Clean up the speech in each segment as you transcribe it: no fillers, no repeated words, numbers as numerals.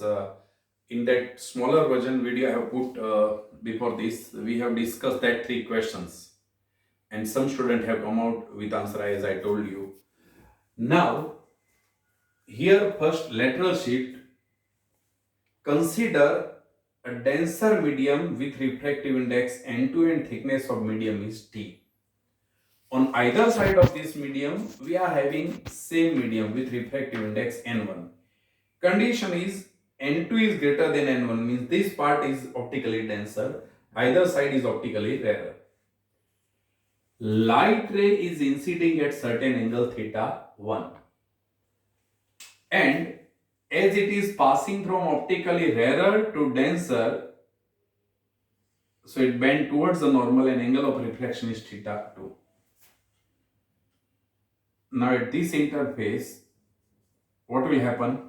uh, in that smaller version video I have put before this, we have discussed that three questions, and some students have come out with answer as I told you. Now, here first lateral shift. Consider a denser medium with refractive index N2 and thickness of medium is T. On either side of this medium, we are having same medium with refractive index N1. Condition is N2 is greater than N1, means this part is optically denser, either side is optically rarer. Light ray is inciding at certain angle theta 1, and as it is passing from optically rarer to denser, so it bent towards the normal and angle of reflection is theta 2. Now at this interface, what will happen?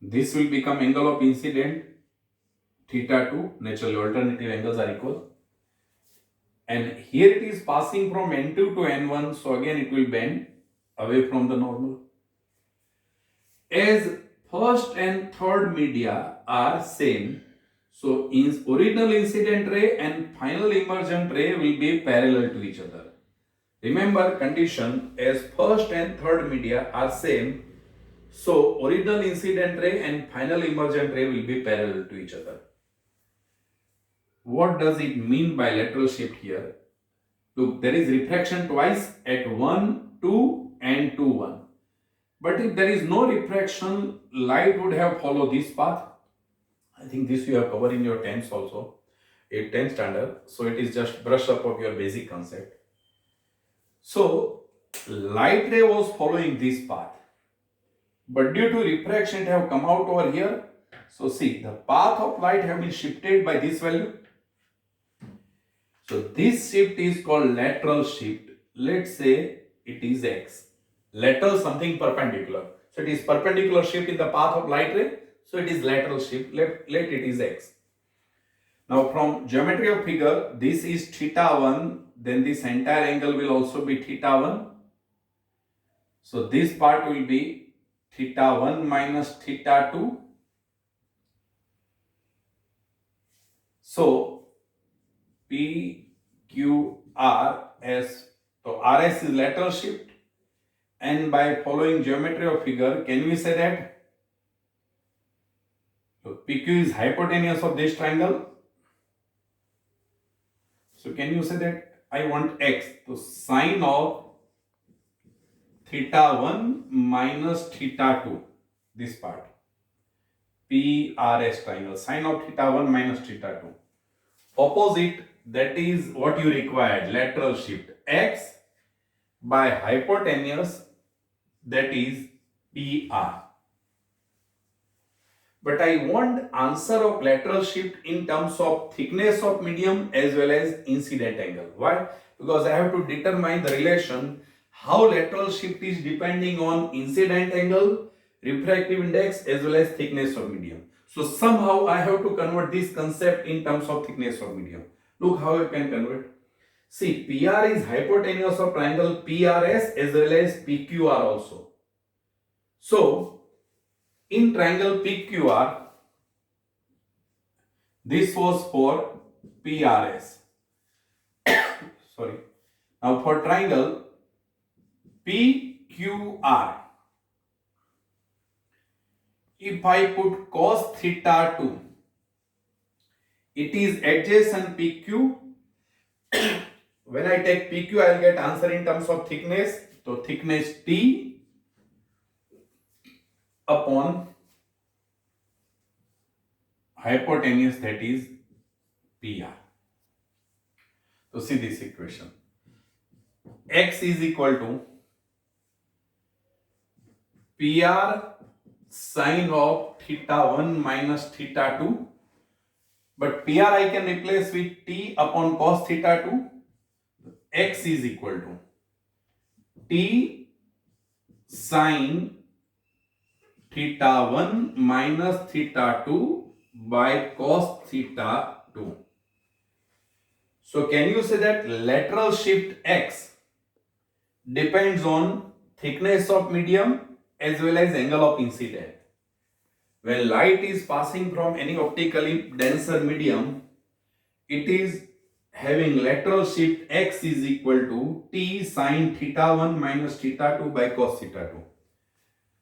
This will become angle of incident theta 2, naturally alternative angles are equal. And here it is passing from N2 to N1, so again it will bend away from the normal. As first and third media are same, so original incident ray and final emergent ray will be parallel to each other. Remember condition, as first and third media are same, so original incident ray and final emergent ray will be parallel to each other. What does it mean by lateral shift here? Look, there is refraction twice at 1, 2 and 2, 1. But if there is no refraction, light would have followed this path. I think this you have covered in your 10th also, 10th standard. So it is just brush up of your basic concept. So light ray was following this path, but due to refraction it have come out over here. So see, the path of light have been shifted by this value. So this shift is called lateral shift. Let's say it is x. Lateral something perpendicular. So it is perpendicular shift in the path of light ray. So it is lateral shift. Let it is x. Now from geometry of figure, this is theta 1. Then this entire angle will also be theta 1. So this part will be theta 1 minus theta 2. So PQRS, so RS is lateral shift, and by following geometry of figure, can we say that so PQ is hypotenuse of this triangle? So can you say that I want x, so sine of theta 1 minus theta 2, this part, PRS triangle, sine of theta 1 minus theta 2. Opposite, that is what you required, lateral shift, x by hypotenuse, that is PR. But I want answer of lateral shift in terms of thickness of medium as well as incident angle. Why? Because I have to determine the relation how lateral shift is depending on incident angle, refractive index as well as thickness of medium. So somehow I have to convert this concept in terms of thickness of medium. Look how I can convert. See, PR is hypotenuse of triangle PRS as well as PQR also. So in triangle PQR, this was for PRS. Sorry. Now for triangle PQR, if I put cos theta 2, it is adjacent PQ. When I take PQ, I will get answer in terms of thickness. So thickness T upon hypotenuse, that is PR. So see this equation. X is equal to PR sine of theta 1 minus theta 2. But PR I can replace with T upon cos theta 2. X is equal to T sine theta 1 minus theta 2 by cos theta 2. So can you say that lateral shift X depends on thickness of medium as well as angle of incident? When light is passing from any optically denser medium, it is having lateral shift x is equal to t sine theta 1 minus theta 2 by cos theta 2.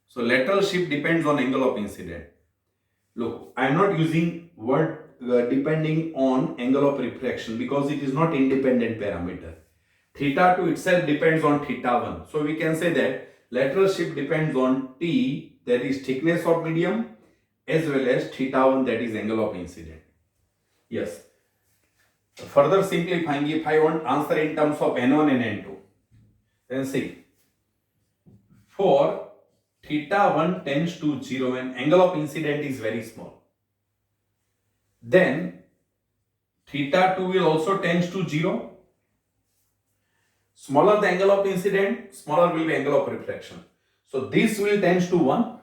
So lateral shift depends on angle of incident. Look, I am not using word depending on angle of refraction because it is not independent parameter. Theta 2 itself depends on theta 1. So we can say that lateral shift depends on t, that is thickness of medium, as well as theta 1, that is angle of incident. Yes. Further simplifying, if I want answer in terms of n1 and n2, then see, for theta 1 tends to 0 and angle of incident is very small, then theta 2 will also tends to 0. Smaller the angle of incident, smaller will be angle of refraction. So this will tends to 1.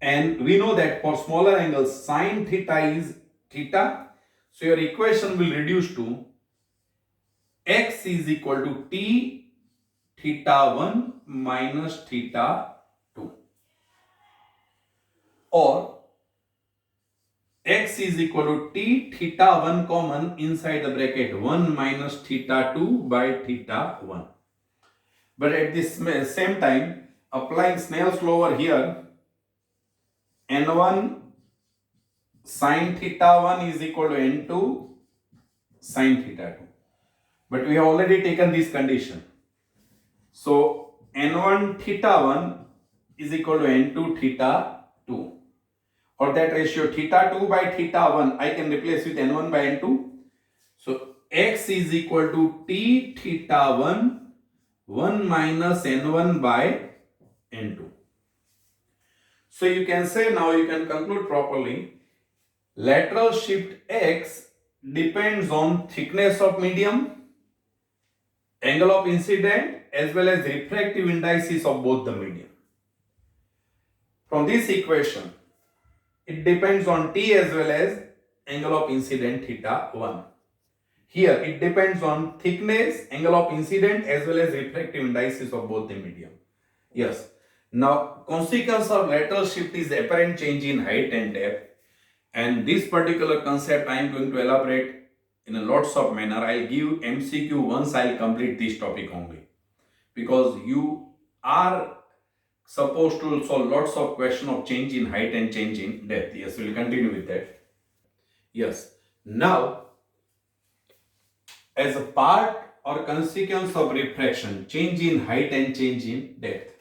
And we know that for smaller angles, sine theta is theta. So your equation will reduce to x is equal to t theta 1 minus theta 2. Or x is equal to t theta 1 common inside the bracket 1 minus theta 2 by theta 1. But at this same time, applying Snell's law over here, n1 sine theta 1 is equal to n2 sine theta 2. But we have already taken this condition. So n1 theta 1 is equal to n2 theta 2. Or that ratio theta 2 by theta 1 I can replace with n1 by n2. So x is equal to t theta 1 minus n1 by n2. So you can say, now you can conclude properly, lateral shift x depends on thickness of medium, angle of incident, as well as refractive indices of both the medium. From this equation, it depends on t as well as angle of incident theta 1. Here it depends on thickness, angle of incident, as well as refractive indices of both the medium. Yes. Now, consequence of lateral shift is apparent change in height and depth. And this particular concept I am going to elaborate in a lots of manner. I'll give MCQ once I'll complete this topic only. Because you are supposed to solve lots of question of change in height and change in depth. Yes, we'll continue with that. Yes. Now, as a part or consequence of refraction, change in height and change in depth.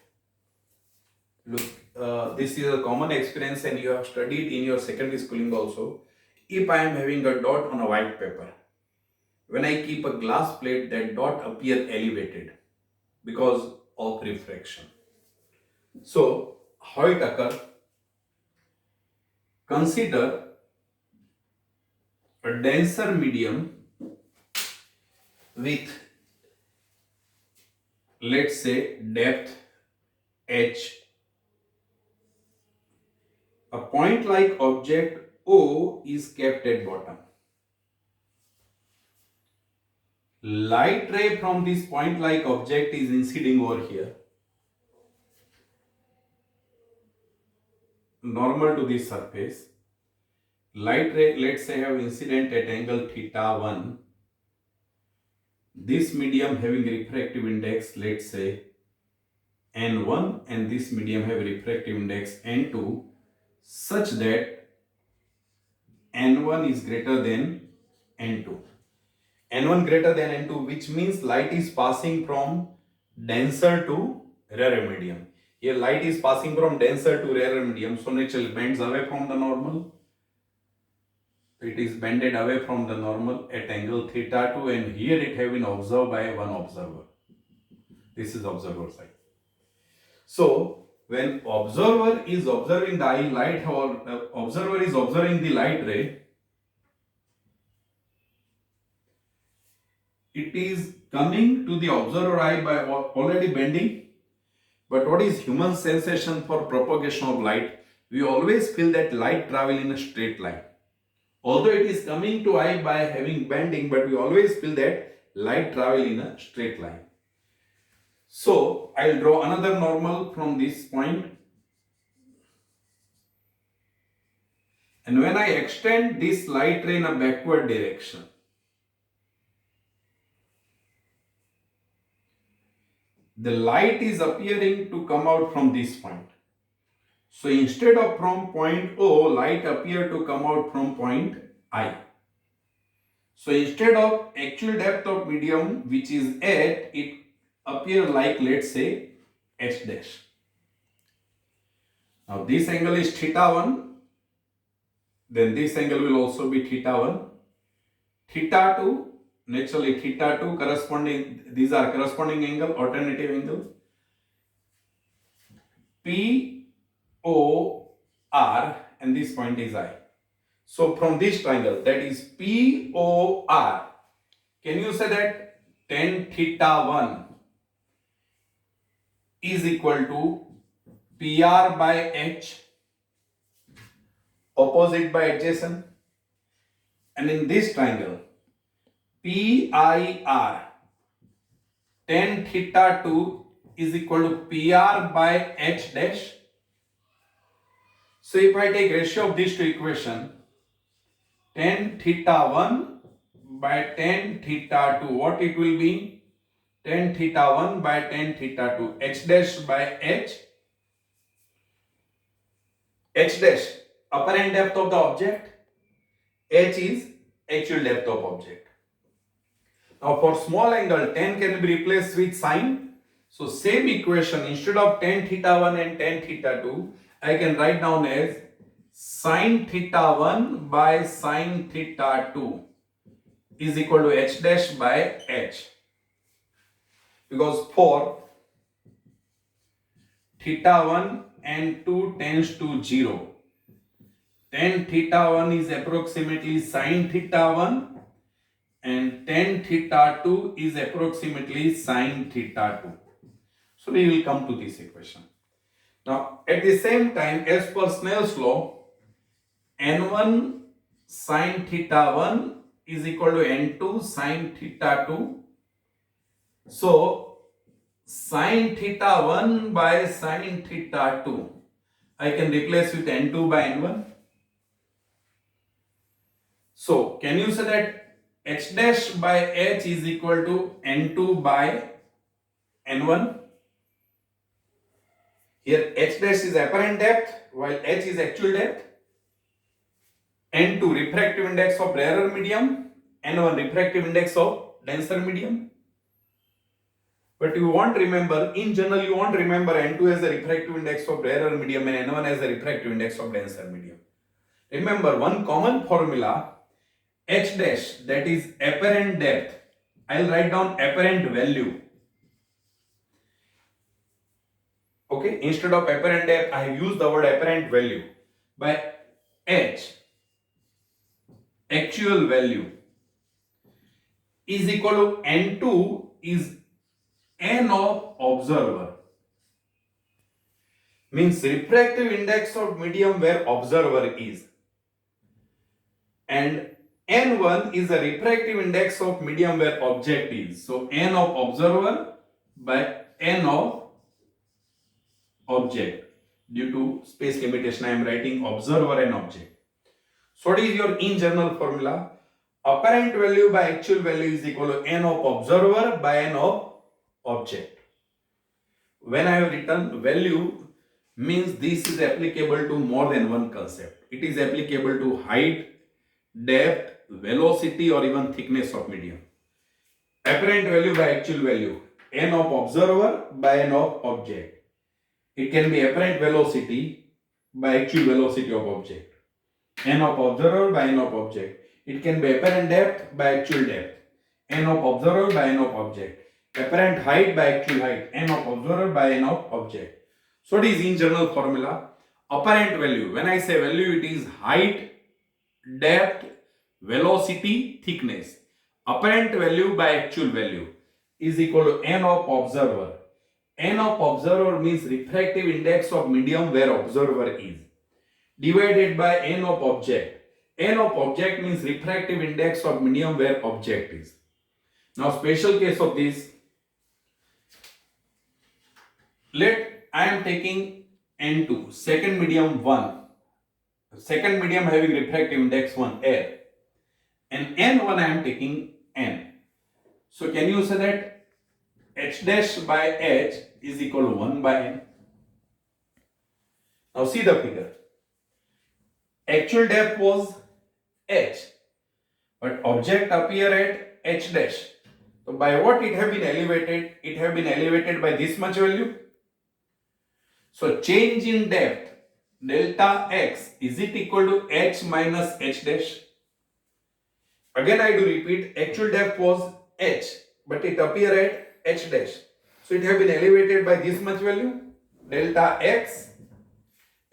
Look, this is a common experience and you have studied in your secondary schooling also. If I am having a dot on a white paper, when I keep a glass plate, that dot appear elevated because of refraction. So, how it occurs? Consider a denser medium with, let's say, depth h. A point-like object O is kept at bottom. Light ray from this point-like object is inciding over here, normal to this surface. Light ray, let's say, have incident at angle theta 1. This medium having refractive index, let's say, n1, and this medium have refractive index n2, such that n1 is greater than n2. n1 greater than n2, which means light is passing from denser to rarer medium. Here light is passing from denser to rarer medium, so naturally bends away from the normal. It is bended away from the normal at angle theta 2, and here it have been observed by one observer. This is observer side. So when observer is observing the light, or observer is observing the light ray, it is coming to the observer eye by already bending. But what is human sensation for propagation of light? We always feel that light travel in a straight line. Although it is coming to eye by having bending, but we always feel that light travel in a straight line. So I'll draw another normal from this point. And when I extend this light ray in a backward direction, the light is appearing to come out from this point. So instead of from point O, light appear to come out from point I. So instead of actual depth of medium, which is h, it appear like, let's say, h dash. Now this angle is theta 1, then this angle will also be theta 1. Theta 2, naturally theta 2 corresponding, these are corresponding angle, alternative angle. P, O, R, and this point is I. So from this triangle, that is P, O, R, can you say that tan theta 1 is equal to PR by H, opposite by adjacent? And in this triangle, PIR, tan theta 2 is equal to PR by H dash. So if I take ratio of these two equations, tan theta 1 by tan theta 2, what it will be? Tan theta 1 by tan theta 2, H dash by H. H dash, apparent depth of the object. H is actual depth of object. Now for small angle, tan can be replaced with sine. So same equation, instead of tan theta 1 and tan theta 2, I can write down as sine theta 1 by sine theta 2 is equal to H dash by H. Because for theta 1 and 2 tends to 0, tan theta 1 is approximately sine theta 1 and tan theta 2 is approximately sine theta 2. So we will come to this equation. Now at the same time, as per Snell's law, n1 sine theta 1 is equal to n2 sine theta 2. So sine theta 1 by sine theta 2, I can replace with n2 by n1. So can you say that h dash by h is equal to n2 by n1? Here h dash is apparent depth while h is actual depth. n2 refractive index of rarer medium, n1 refractive index of denser medium. But you won't remember, in general you won't remember n2 as a refractive index of rarer medium and n1 as a refractive index of denser medium. Remember one common formula, h dash, that is apparent depth. I'll write down apparent value. Okay, instead of apparent depth, I have used the word apparent value. By h, actual value, is equal to n2 is n of observer. Means refractive index of medium where observer is. And n1 is the refractive index of medium where object is. So n of observer by n of object. Due to space limitation, I am writing observer and object. So what is your in general formula? Apparent value by actual value is equal to n of observer by n of object. When I have written value, means this is applicable to more than one concept. It is applicable to height, depth, velocity, or even thickness of medium. Apparent value by actual value, n of observer by n of object. It can be apparent velocity by actual velocity of object. N of observer by n of object. It can be apparent depth by actual depth. N of observer by n of object. Apparent height by actual height. N of observer by n of object. So it is in general formula. Apparent value. When I say value, it is height, depth, velocity, thickness. Apparent value by actual value is equal to n of observer. N of observer means refractive index of medium where observer is, divided by n of object. N of object means refractive index of medium where object is. Now special case of this, let I am taking n2, second medium 1. second medium having refractive index 1, air, and N1 I am taking N. So can you say that H dash by H is equal to 1 by N? Now see the figure. Actual depth was H, but object appear at H dash. So by what it have been elevated? It have been elevated by this much value. So change in depth delta x, is it equal to H minus H dash? Again I do repeat, actual depth was H, but it appear at H dash. So it have been elevated by this much value, delta x.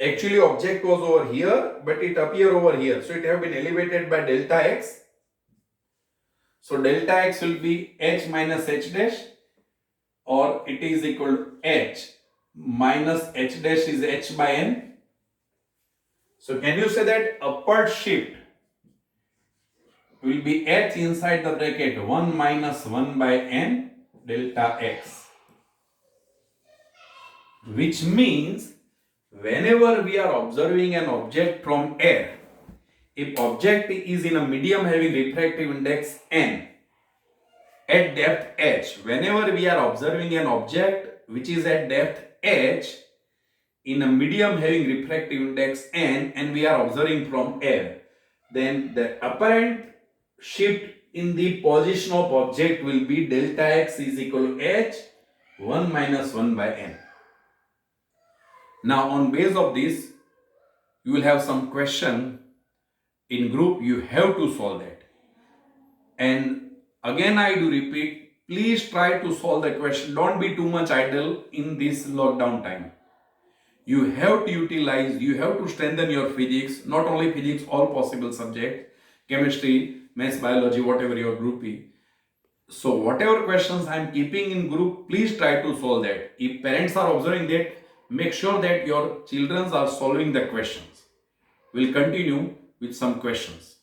Actually object was over here, but it appear over here. So it have been elevated by delta x. So delta x will be H minus H dash, or it is equal to H minus H dash is H by N. So can you say that upward shift will be H inside the bracket 1 minus 1 by N delta x, which means whenever we are observing an object from air, if object is in a medium having refractive index N at depth H, whenever we are observing an object which is at depth H in a medium having refractive index N and we are observing from air, then the apparent shift in the position of object will be delta x is equal to H 1 minus 1 by N. Now on base of this, you will have some question in group, you have to solve that. And again I do repeat, please try to solve the question. Don't be too much idle in this lockdown time. You have to utilize, you have to strengthen your physics, not only physics, all possible subjects, chemistry, maths, biology, whatever your group is. So whatever questions I am keeping in group, please try to solve that. If parents are observing that, make sure that your children are solving the questions. We'll continue with some questions.